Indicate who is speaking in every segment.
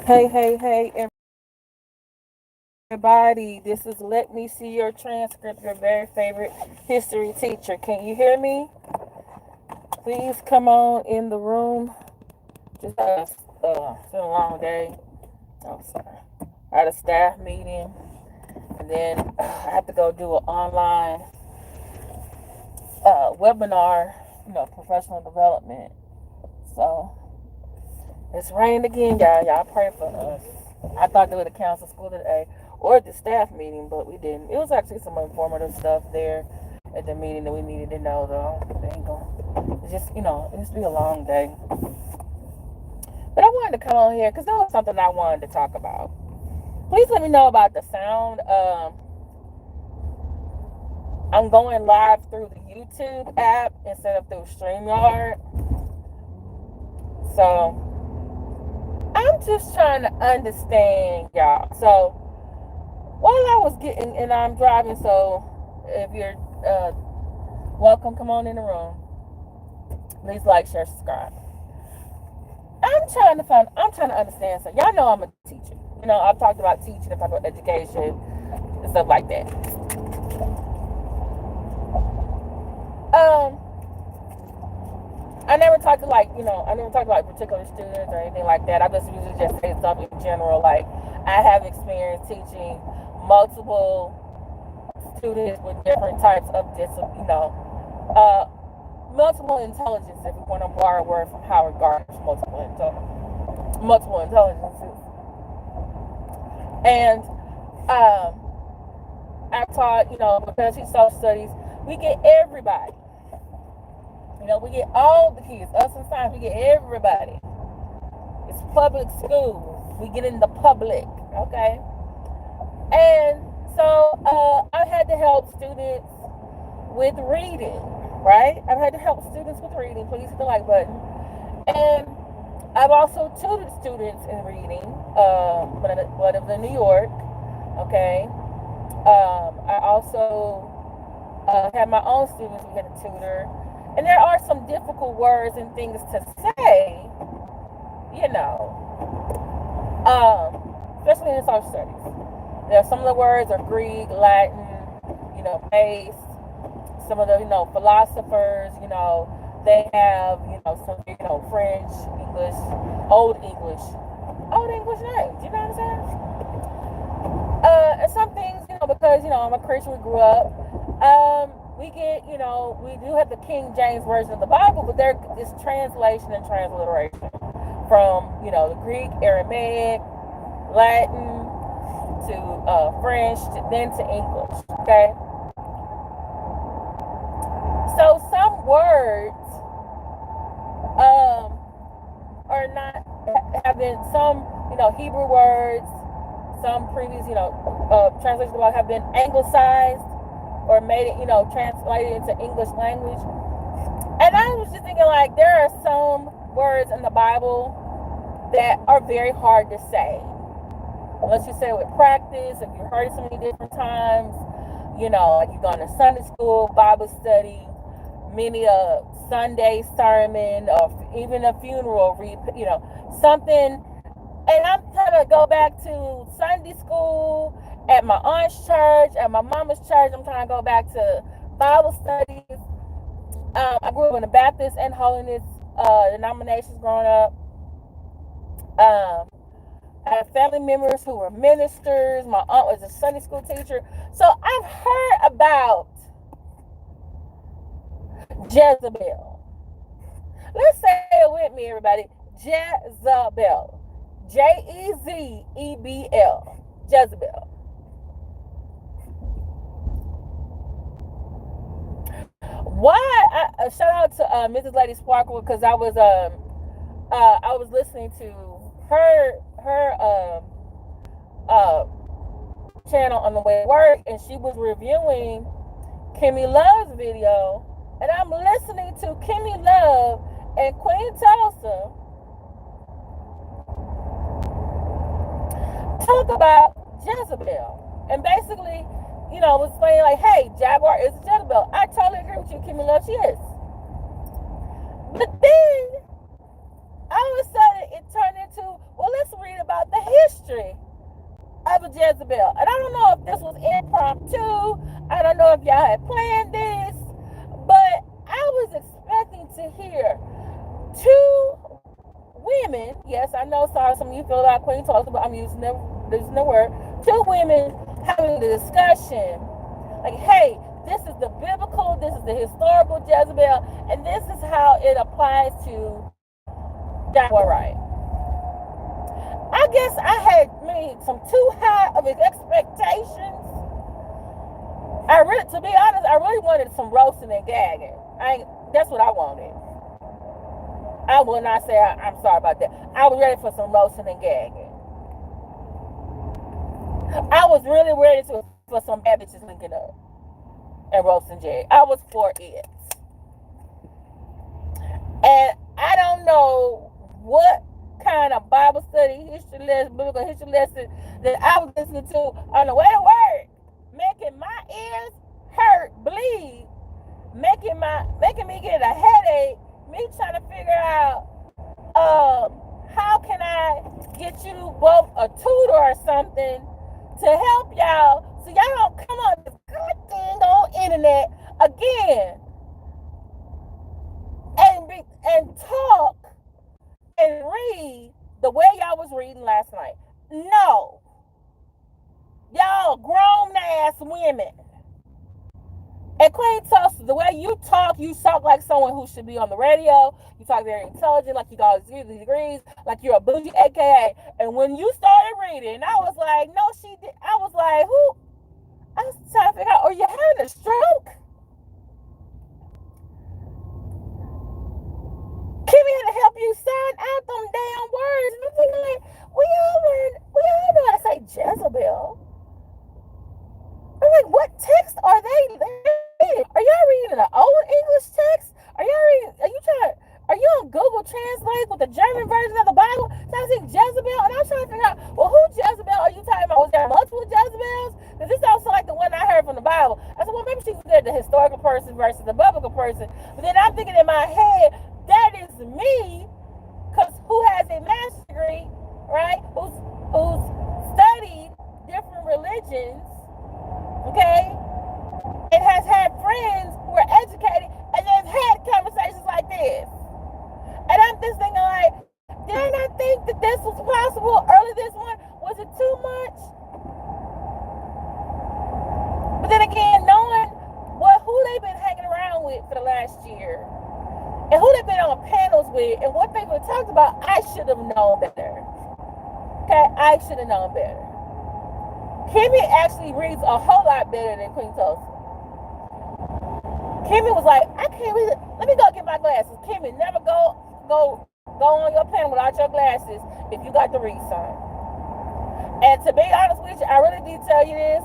Speaker 1: Hey, everybody. This is Let Me See Your Transcript, your very favorite history teacher. Can you hear me? Please come on in the room. It's been a long day. Oh, sorry. I had a staff meeting, and then I have to go do an online webinar, professional development. So it's rained again, y'all. Y'all pray for us. I thought they would have canceled school today or at the staff meeting, but we didn't. It was actually some informative stuff there at the meeting that we needed to know, though. It's just, it's be a long day. But I wanted to come on here because that was something I wanted to talk about. Please let me know about the sound. I'm going live through the YouTube app instead of through StreamYard. So I'm just trying to understand, y'all. So while I was getting, and I'm driving, so if you're welcome, come on in the room. Please like, share, subscribe. I'm trying to understand. So y'all know I'm a teacher. I've talked about teaching, I've talked about education and stuff like that. I never talked to particular students or anything like that. I just usually just say stuff in general. Like, I have experience teaching multiple students with different types of multiple intelligence, if you want to borrow a word from Howard Gardner's multiple intelligences. And I taught, because he's social studies, we get everybody. We get all the kids, us and science, we get everybody. It's public school. We get in the public, okay? And so I had to help students with reading, right? I've had to help students with reading. Please hit the like button. And I've also tutored students in reading, but I live in New York, okay? I also have my own students we had to tutor. And there are some difficult words and things to say, especially in social studies. Some of the words are Greek, Latin, based. Some of the, philosophers, they have, some, French, English, old English names, you know what I'm saying? And some things, because, I'm a Christian, we grew up, we get, we do have the King James Version of the Bible, but there is translation and transliteration from, the Greek, Aramaic, Latin, to French, then to English, okay? So some words are not, have been some, Hebrew words, some previous, translations about have been anglicized or made it, translated into English language. And I was just thinking, like, there are some words in the Bible that are very hard to say. Unless you say it with practice, if you heard it so many different times, like you've gone to Sunday school, Bible study, many a Sunday sermon, or even a funeral, something. And I'm trying to go back to Sunday school, at my aunt's church, at my mama's church. I'm trying to go back to Bible studies. I grew up in the Baptist and Holiness denominations growing up. I have family members who were ministers. My aunt was a Sunday school teacher. So I've heard about Jezebel. Let's say it with me, everybody. Jezebel. Jezebel. Jezebel. Why? Shout out to Mrs. Lady Sparkle, because I was listening to her channel on the way to work, and she was reviewing Kimmie Luv's video, and I'm listening to Kimmie Luv and Queen Tulsa talk about Jezebel, and basically, was saying like, hey, Jaguar is Jezebel. I totally agree with you, Kimmie Luv, she is. But then all of a sudden it turned into, well, let's read about the ministry of a Jezebel. And I don't know if this was impromptu. I don't know if y'all had planned this, but I was expecting to hear two women. Yes, I know. Sorry, some of you feel like Queen talks about. I'm using the word. Two women having a discussion. Like, hey, this is the biblical, this is the historical Jezebel, and this is how it applies to Joshua Wright. I guess I had made some too high of expectations. To be honest, I really wanted some roasting and gagging. That's what I wanted. I will not say I'm sorry about that. I was ready for some roasting and gagging. I was really ready for some bad bitches linking up and roasting jag. I was for it. And I don't know what kind of Bible study, history lesson, biblical history lesson that I was listening to on the way to work, making my ears hurt, bleed, making me get a headache, me trying to figure out how can I get you both a tutor or something to help y'all so y'all don't come on this good thing on internet again and talk and read the way y'all was reading last night. No. Y'all grown ass women. And Queen Tulsa, the way you talk like someone who should be on the radio. You talk very intelligent, like you got all these degrees, like you're a bougie, aka. And when you started reading, I was like, no, she did. I was like, who? I was trying to figure out, are you having a stroke? Kimmie had to help you sign out them damn words. And I'm like, we all know how to say Jezebel. I'm like, what text are they reading? Are y'all reading an old English text? Are you on Google Translate with the German version of the Bible? Trying to see Jezebel? And I'm trying to figure out, well, who Jezebel are you talking about? Was there multiple Jezebels? Because this sounds like the one I heard from the Bible. I said, well, maybe she's the historical person versus the biblical person. But then I'm thinking in my head, that is me, because who has a master's degree, right? Who's studied different religions, okay, and has had friends who are educated, and they've had conversations like this. And I'm just thinking, like, did I not think that this was possible early this morning? Was it too much? But then again, knowing who they've been hanging around with for the last year, and who they've been on panels with, and what they've been talking about, I should have known better. Okay, I should have known better. Kimmie actually reads a whole lot better than Queen Tulsa. Kimmie was like, I can't read it. Let me go get my glasses. Kimmie, never go on your panel without your glasses if you got to read something. And to be honest with you, I really did tell you this.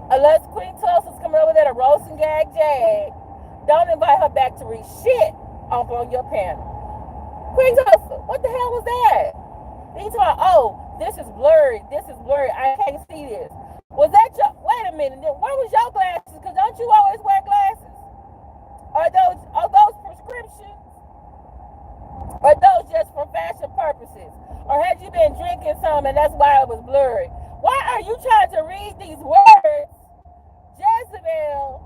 Speaker 1: Unless Queen Tulsa's coming over there to roast and gag Jag, don't invite her back to read shit on your panel. Queen Tulsa, what the hell was that? Then you talk about, oh, this is blurry, I can't see this. Was that your, wait a minute, then where was your glasses? Because don't you always wear glasses? Are those prescriptions? Or those just for fashion purposes? Or had you been drinking some and that's why it was blurry? Why are you trying to read these words, Jezebel,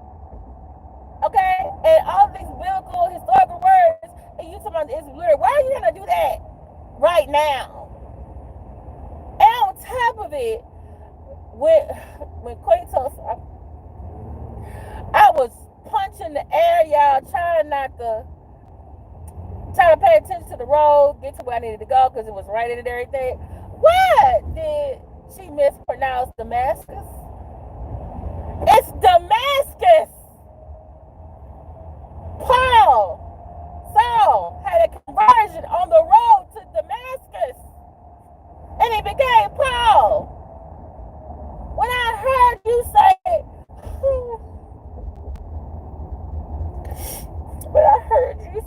Speaker 1: okay, and all these biblical, historical words, and you talking about it's blurry? Why are you going to do that right now? And on top of it, when Queen Tulsa, I was punching the air, y'all, trying to pay attention to the road, get to where I needed to go because it was right in and everything. What did she mispronounce Damascus? It's Damascus. Saul had a conversion on the road to Damascus, and he became Paul. When I heard you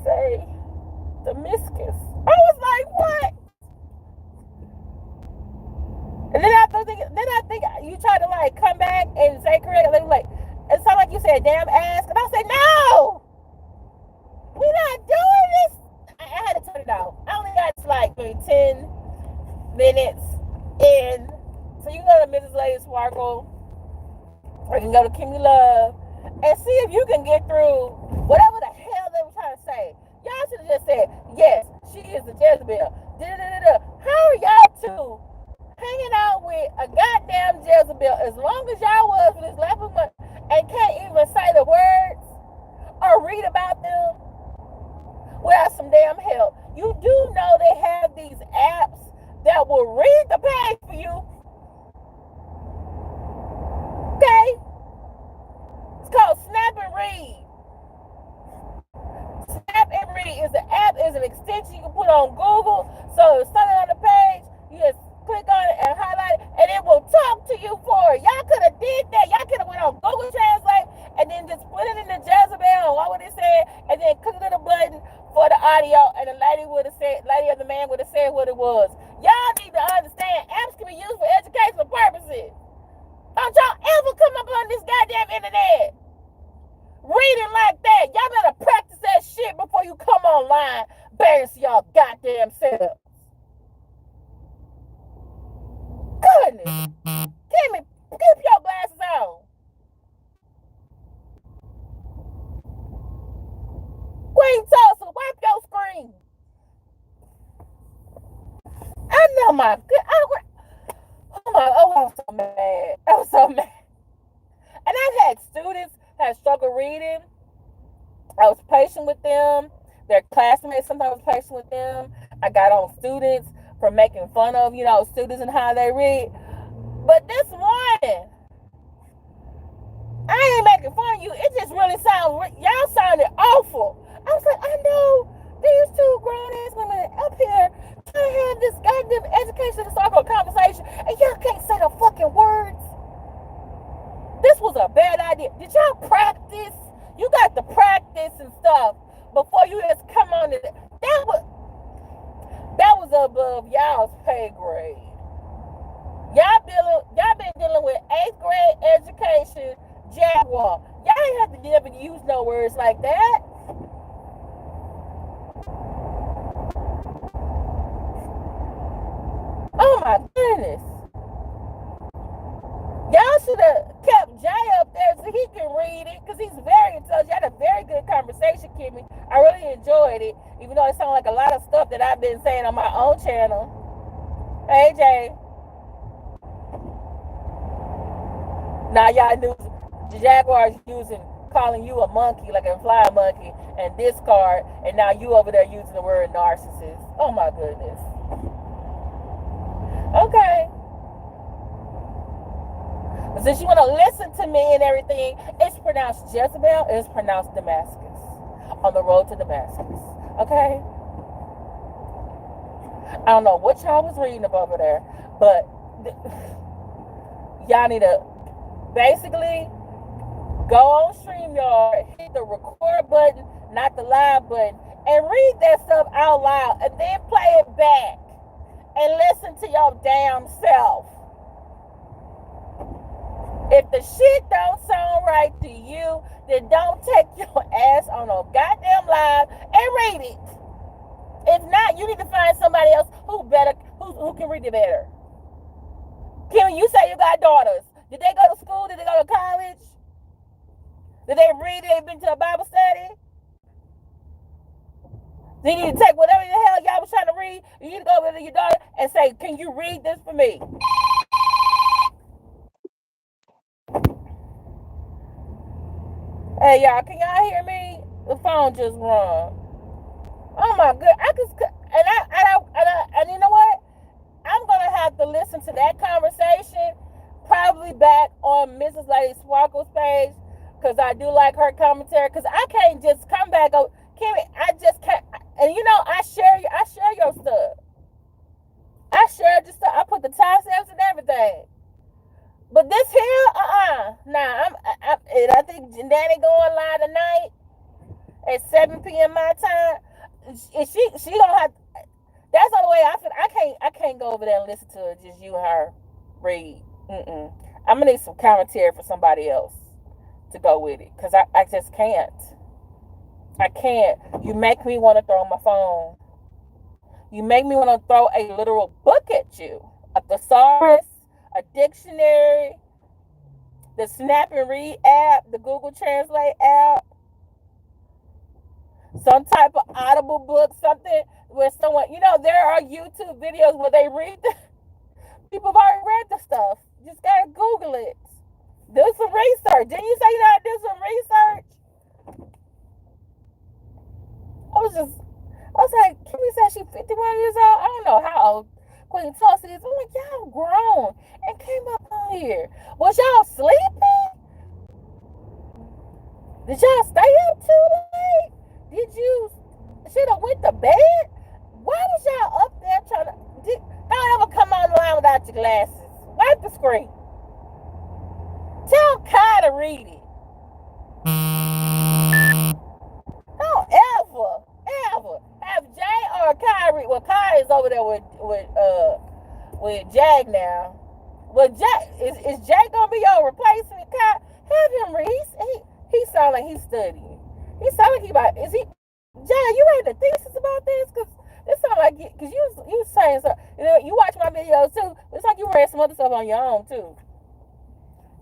Speaker 1: say, Damascus, I was like, what? And then I think you try to like come back and say correctly, like it sounded like you said damn ass, and I said no, we're not doing this. I had to turn it off. I only got like maybe 10 minutes in Sparkle, or you can go to Kimmie Luv and see if you can get through whatever the hell they were trying to say. Y'all should have just said, yes, she is a Jezebel. How are y'all two hanging out with a goddamn Jezebel as long as y'all was for this last month and can't even say the words or read about them without some damn help? You do know they have these apps that will read the page for you. Okay? It's called Snap and Read. Snap and Read is an app, is an extension you can put on Google. So if something on the page, you just click on it and highlight it, and it will talk to you for it. Y'all could have did that. Y'all could have went on Google Translate and then just put it in the Jezebel and what would it say, and then click the button for the audio, and the lady would have said, lady or the man would have said what it was. Y'all need to understand, apps can be used for educational purposes. Don't y'all ever come up on this goddamn internet reading like that. Y'all better practice that shit before you come online embarrass y'all goddamn selves. Goodness. Kimmie, keep your glasses on. Queen Tulsa, wipe your screen. I know my good. I was so mad. I was so mad. And I've had students that struggle reading. I was patient with them. Their classmates, sometimes I was patient with them. I got on students for making fun of, students and how they read. But this morning, I ain't making fun of you. It just really y'all sounded awful. I was like, I know these two grown-ass women up here trying to have this goddamn education historical conversation, and y'all can't say the fucking words. This was a bad idea. Did y'all practice? You got to practice and stuff before you just come on to that. That was above y'all's pay grade. Y'all been dealing with 8th grade education jaguar. Y'all ain't have to never use no words like that. Oh my goodness. Y'all should have kept Jay up there so he can read it, because he's very intelligent. You had a very good conversation, Kimmie. I really enjoyed it, even though it sounded like a lot of stuff that I've been saying on my own channel. Hey, Jay. Now y'all knew the Jaguar's calling you a monkey, like a fly monkey, and discard, and now you over there using the word narcissist. Oh my goodness. Okay. But since you want to listen to me and everything, it's pronounced Jezebel, it's pronounced Damascus. On the road to Damascus. Okay? I don't know what y'all was reading up over there, but y'all need to basically go on StreamYard, hit the record button, not the live button, and read that stuff out loud, and then play it back and listen to your damn self. If the shit don't sound right to you, then don't take your ass on a goddamn live and read it. If not, you need to find somebody else who can read it better. Kimmie, you say you got daughters. Did they go to school? Did they go to college? Did they read? They've been to a Bible study? You need to take whatever the hell y'all was trying to read. You need to go over to your daughter and say, can you read this for me? Hey, y'all, can y'all hear me? The phone just rung. Oh my good. And you know what? I'm gonna have to listen to that conversation probably back on Mrs. Lady Sparkle's page, because I do like her commentary. Because I can't just come back. Kimmie, I just can't. And I share your stuff. I share your stuff. I put the timestamps and everything. But this here, nah. I think Danny going live tonight at 7 p.m. my time. She gonna have. That's the only way I feel. I can't go over there and listen to just you and her read. I'm gonna need some commentary for somebody else to go with it, because I just can't. I can't. You make me want to throw my phone. You make me want to throw a literal book at you. A thesaurus, a dictionary, the Snap and Read app, the Google Translate app, some type of Audible book, something where someone, there are YouTube videos where they read people have already read the stuff. You just gotta Google it. Do some research. Didn't you say you gotta do some research? I was like, Kimmie said she's 51 years old. I don't know how old Queen Tulsi is. I'm like, y'all grown and came up on here. Was y'all sleeping? Did y'all stay up too late? Did you should have went to bed? Why was y'all up there trying to? Don't ever come on the line without your glasses. Wipe the screen. Tell Kai to read it. Don't ever have Jay or Kai read. Well, Kai is over there with Jag now. Well, is Jay gonna be your replacement? Kai, have him read. He sound like he's studying. He sound like he about. Is he? Jay, you writing a thesis about this? Cause it sound like because you saying so. You watch my videos too. It's like you read some other stuff on your own too.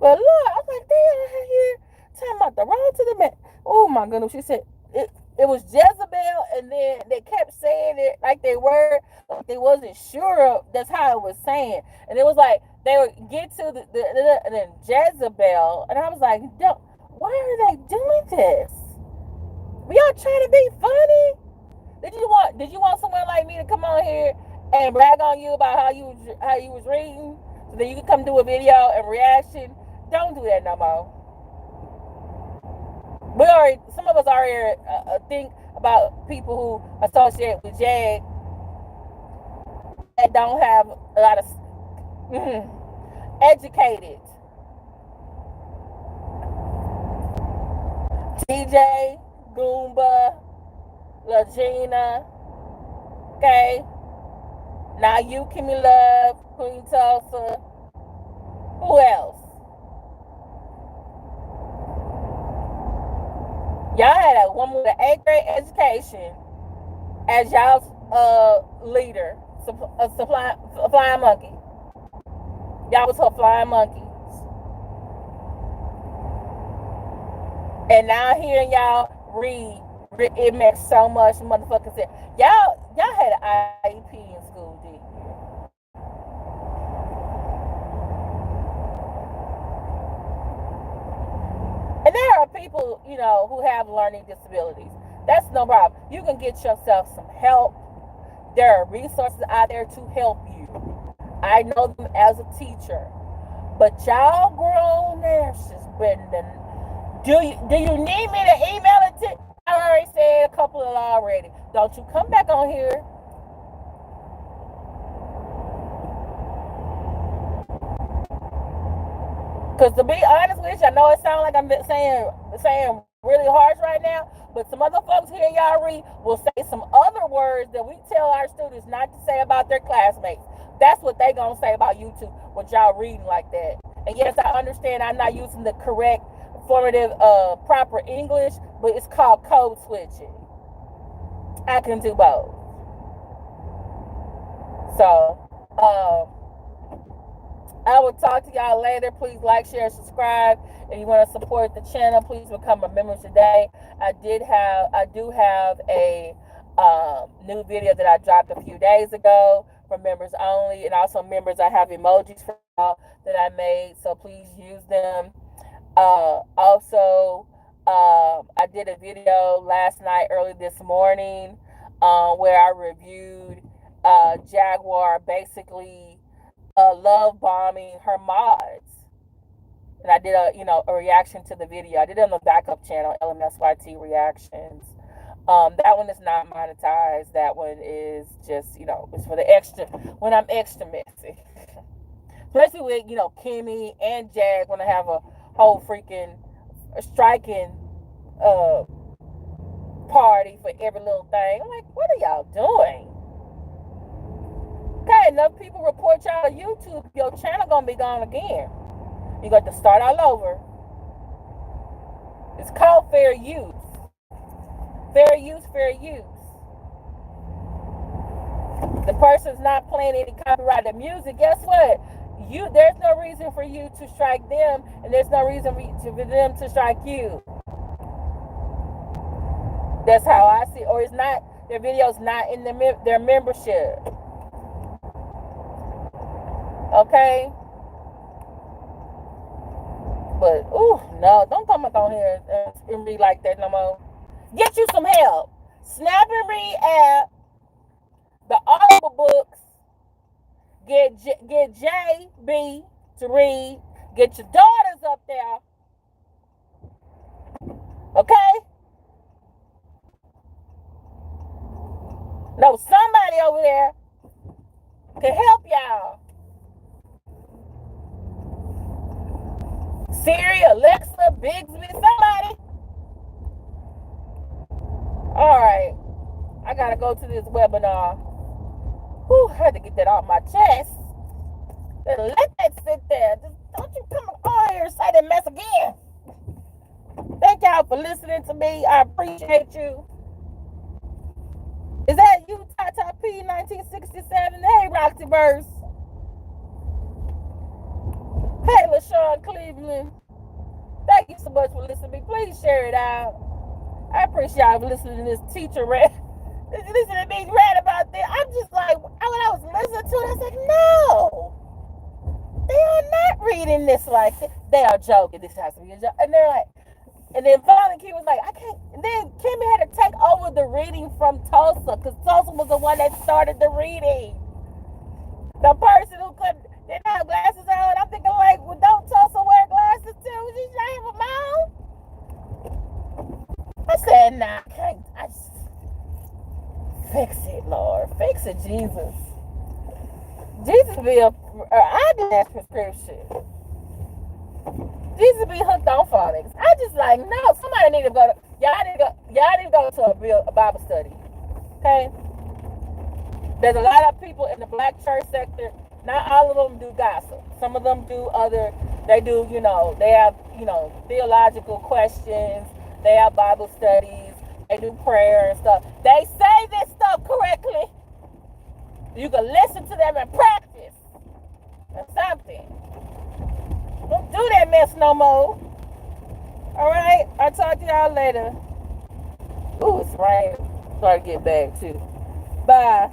Speaker 1: But look, I was like, damn, here talking about the road to the man. Oh my goodness, she said it was Jezebel, and then they kept saying it like they wasn't sure of. That's how it was saying, and it was like they would get to the Jezebel, and I was like, why are they doing this? Were y'all trying to be funny? Did you want someone like me to come on here and brag on you about how you was reading, so then you could come do a video and reaction? Don't do that no more. Some of us already think about people who associate with Jag that don't have a lot of educated. TJ, Goomba, Lagina, okay? Now you, Kimmie Luv, Queen Tulsa. Who else? Y'all had a woman with an 8th grade education as y'all's leader, a flying monkey. Y'all was her flying monkeys. And now hearing y'all read, it makes so much motherfucking sense. Y'all had an IEP in school, did you? And there are people, who have learning disabilities. That's no problem. You can get yourself some help. There are resources out there to help you. I know them as a teacher. But y'all grown nurses, Brendan. Do you need me to email it to? I already said a couple of them already. Don't you come back on here. Because to be honest with you, I know it sounds like I'm saying really harsh right now, but some other folks here, y'all read, will say some other words that we tell our students not to say about their classmates. That's what they gonna say about you two when y'all reading like that. And yes, I understand I'm not using the correct formative proper English, but it's called code switching. I can do both. So I will talk to y'all later. Please like, share, subscribe. If you want to support the channel, please become a member today. I do have a new video that I dropped a few days ago for members only, and also members. I have emojis for y'all that I made, so please use them. Also, I did a video last night, early this morning, where I reviewed Jaguar basically love bombing her mods, and I did a reaction to the video. I did it on the backup channel, LMSYT Reactions. That one is not monetized. That one is just it's for the extra when I'm extra messy. Especially with Kimmie and Jag want to have a whole freaking striking party for every little thing. I'm like, what are y'all doing? Okay, enough people report y'all on YouTube, your channel gonna be gone again. You got to start all over. It's called fair use. Fair use, fair use. The person's not playing any copyrighted music. Guess what? there's no reason for you to strike them, and there's no reason for them to strike you. That's how I see. Or it's not, their video's not in their membership. Okay? But, ooh, no, don't come up on here and read like that no more. Get you some help. Snap and Read app, the Audible books. Get JB to read. Get your daughters up there. Okay? No, somebody over there can help y'all. Siri, Alexa, Bixby, somebody. Alright. I gotta go to this webinar. Whew, I had to get that off my chest. Let that sit there. Just don't you come on here and say that mess again. Thank y'all for listening to me. I appreciate you. Is that you, Tata P 1967? Hey, Roxy Verse. Hey, LaShawn Cleveland. Thank you so much for listening to me. Please share it out. I appreciate y'all for listening to this teacher rant. Listen to me rant about this. I'm just like, when I was listening to it, I was like, no. They are not reading this like this. They are joking. This has to be a joke. And they're like, and then finally Kim was like, I can't. And then Kimmie had to take over the reading from Tulsa, because Tulsa was the one that started the reading. The person who didn't have glasses on, I'm thinking like, well, don't Tulsa wear glasses too? Was she shame them out? I said, nah, I can't. I just fix it, Lord. Fix it, Jesus. Jesus be an eyeglass prescription. Jesus be hooked on phonics. I just like, no, somebody need to go to, y'all need to go to a Bible study. Okay? There's a lot of people in the black church sector. Not all of them do gossip. Some of them do they do, they have, theological questions. They have Bible studies. They do prayer and stuff. They say this stuff correctly. You can listen to them and practice or something. Don't do that mess no more. All right? I'll talk to y'all later. Ooh, it's rain. Try to get back too. Bye.